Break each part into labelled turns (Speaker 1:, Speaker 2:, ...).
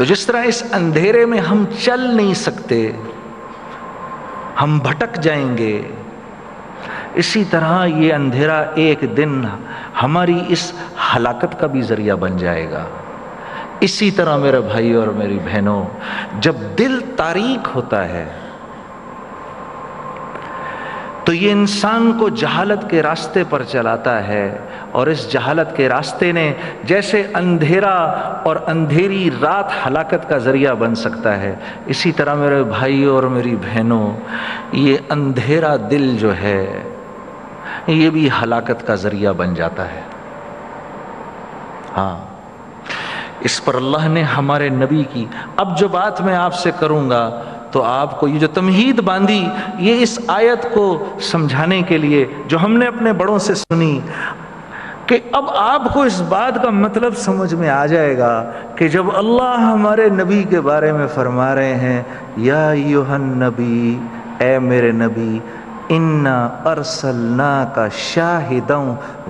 Speaker 1: تو جس طرح اس اندھیرے میں ہم چل نہیں سکتے، ہم بھٹک جائیں گے، اسی طرح یہ اندھیرا ایک دن ہماری اس ہلاکت کا بھی ذریعہ بن جائے گا۔ اسی طرح میرے بھائی اور میری بہنوں، جب دل تاریک ہوتا ہے تو یہ انسان کو جہالت کے راستے پر چلاتا ہے، اور اس جہالت کے راستے نے جیسے اندھیرا اور اندھیری رات ہلاکت کا ذریعہ بن سکتا ہے، اسی طرح میرے بھائی اور میری بہنوں یہ اندھیرا دل جو ہے یہ بھی ہلاکت کا ذریعہ بن جاتا ہے۔ ہاں، اس پر اللہ نے ہمارے نبی کی، اب جو بات میں آپ سے کروں گا تو آپ کو یہ جو تمہید باندھی، یہ اس آیت کو سمجھانے کے لیے جو ہم نے اپنے بڑوں سے سنی، کہ اب آپ کو اس بات کا مطلب سمجھ میں آ جائے گا کہ جب اللہ ہمارے نبی کے بارے میں فرما رہے ہیں یا ایھا النبی، اے میرے نبی، انا ارسلناک شاہدا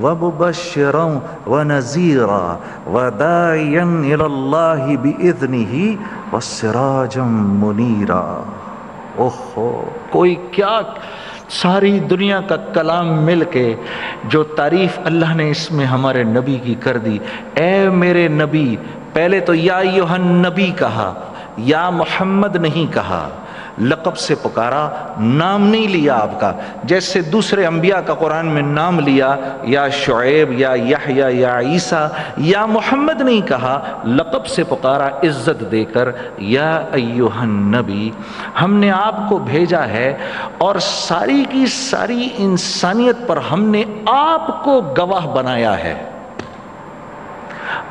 Speaker 1: ومبشرا ونذیرا وداعیا الی اللہ باذنہ وسراجا منیرا۔ اوہو، کوئی کیا ساری دنیا کا کلام مل کے جو تعریف اللہ نے اس میں ہمارے نبی کی کر دی۔ اے میرے نبی، پہلے تو یا ایھا النبی کہا، یا محمد نہیں کہا، لقب سے پکارا، نام نہیں لیا آپ کا، جیسے دوسرے انبیاء کا قرآن میں نام لیا، یا شعیب، یا یحییٰ، یا عیسیٰ، یا محمد نہیں کہا، لقب سے پکارا عزت دے کر، یا ایھا النبی، ہم نے آپ کو بھیجا ہے اور ساری کی ساری انسانیت پر ہم نے آپ کو گواہ بنایا ہے۔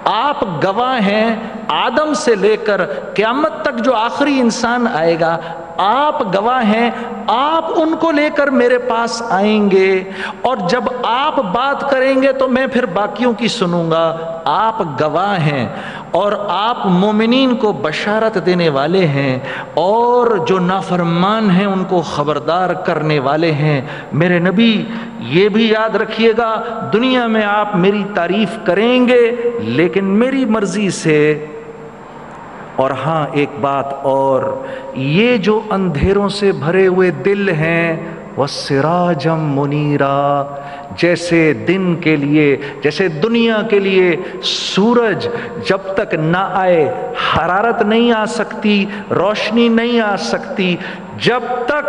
Speaker 1: آپ گواہ ہیں، آدم سے لے کر قیامت تک جو آخری انسان آئے گا، آپ گواہ ہیں، آپ ان کو لے کر میرے پاس آئیں گے، اور جب آپ بات کریں گے تو میں پھر باقیوں کی سنوں گا۔ آپ گواہ ہیں اور آپ مومنین کو بشارت دینے والے ہیں، اور جو نافرمان ہیں ان کو خبردار کرنے والے ہیں۔ میرے نبی، یہ بھی یاد رکھیے گا، دنیا میں آپ میری تعریف کریں گے لیکن میری مرضی سے۔ اور ہاں، ایک بات اور، یہ جو اندھیروں سے بھرے ہوئے دل ہیں، وَسِرَاجًا مُنِيرًا، جیسے دن کے لیے، جیسے دنیا کے لیے سورج جب تک نہ آئے حرارت نہیں آ سکتی، روشنی نہیں آ سکتی، جب تک،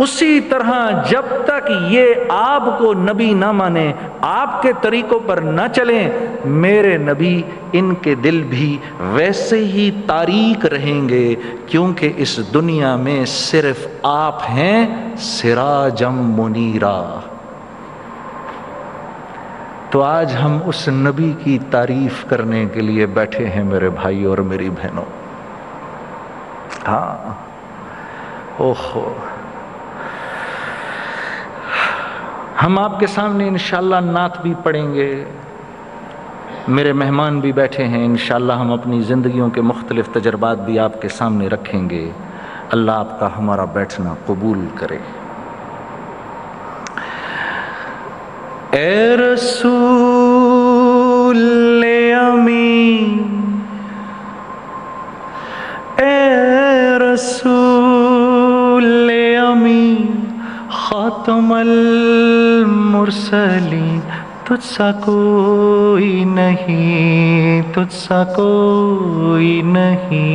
Speaker 1: اسی طرح جب تک یہ آپ کو نبی نہ مانے، آپ کے طریقوں پر نہ چلیں، میرے نبی، ان کے دل بھی ویسے ہی تاریک رہیں گے، کیونکہ اس دنیا میں صرف آپ ہیں سراجا منیرا۔ تو آج ہم اس نبی کی تعریف کرنے کے لیے بیٹھے ہیں میرے بھائی اور میری بہنوں۔ ہاں، اوہو، ہم آپ کے سامنے انشاءاللہ نعت بھی پڑھیں گے، میرے مہمان بھی بیٹھے ہیں، انشاءاللہ ہم اپنی زندگیوں کے مختلف تجربات بھی آپ کے سامنے رکھیں گے۔ اللہ آپ کا ہمارا بیٹھنا قبول کرے۔ اے رسول امین، اے رسول امین، خاتم المرسلین، تجھ سا کوئی نہیں، تجھ سا کوئی نہیں۔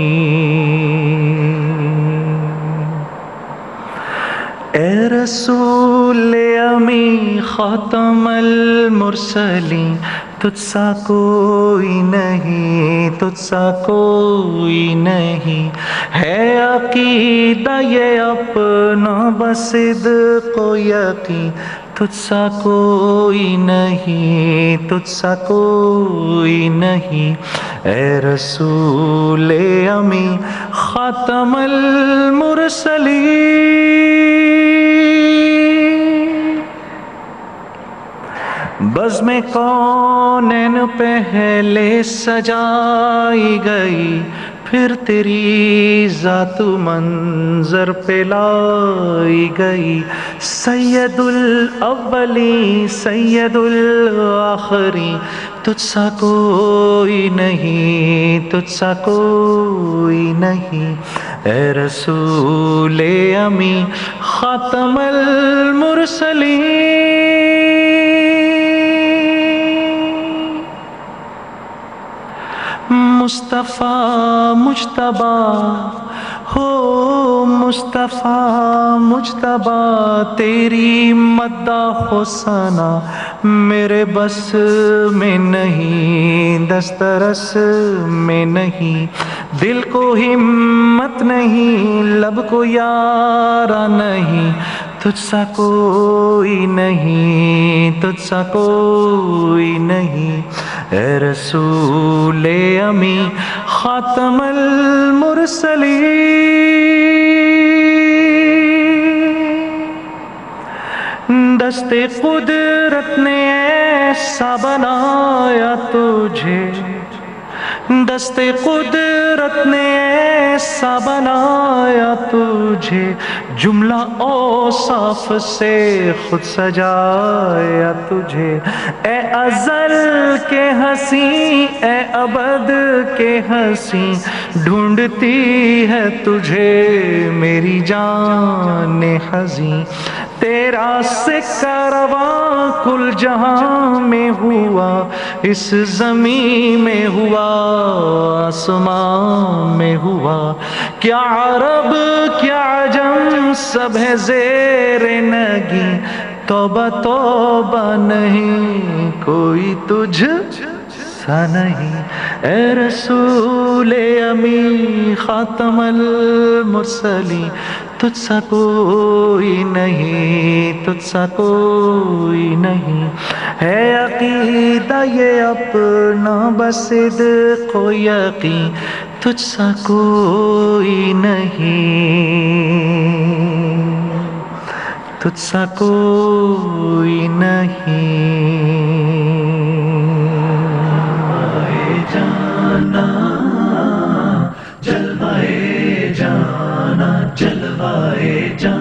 Speaker 1: اے رسول امین، خاتم المرسلین، تجھ سا کوئی نہیں، تجھ سا کوئی نہیں۔ ہے عقیدہ یہ اپنا بصدق و یقین، تجھ سا کوئی نہیں، تجھ سا کوئی نہیں۔ اے رسول امین، خاتم المرسلین، بزم کونین پہلے سجائی گئی، پھر تیری ذات منظر پہ لائی گئی، سید الاولی سید الآخری، تجھ سا کوئی نہیں، تجھ سا کوئی نہیں، اے رسول امی خاتم المرسلین، مصطفیٰ مجتبیٰ ہو، مصطفیٰ مجتبیٰ، تیری مدح و ثنا میرے بس میں نہیں، دسترس میں نہیں، دل کو ہمت نہیں، لب کو یارا نہیں، تجھ سا کوئی نہیں، تجھ سا کوئی نہیں، اے رسول امی خاتم المرسلین، دست قدرت نے ایسا بنایا تجھے، دست قدرت نے ایسا بنایا تجھے، جملہ اوصاف سے خود سجایا تجھے، اے ازل کے ہنسی، اے ابد کے ہنسی، ڈھونڈتی ہے تجھے میری جان حزین، تیرا سکہ رواں کل جہاں میں ہوا، اس زمین میں ہوا، آسمان میں ہوا، کیا عرب کیا عجم سب ہے زیر نگی، توبہ توبہ نہیں کوئی تجھ سا نہیں، اے رسول امی خاتم المرسلین، تجھ سا کوئی نہیں، تجھ سا کوئی نہیں، ہے عقیدہ یہ اپنا بصدق و یقین، تجھ سا کوئی نہیں، تجھ سا کوئی نہیں۔
Speaker 2: جانا جلوائے جانا، جلوائے جانا۔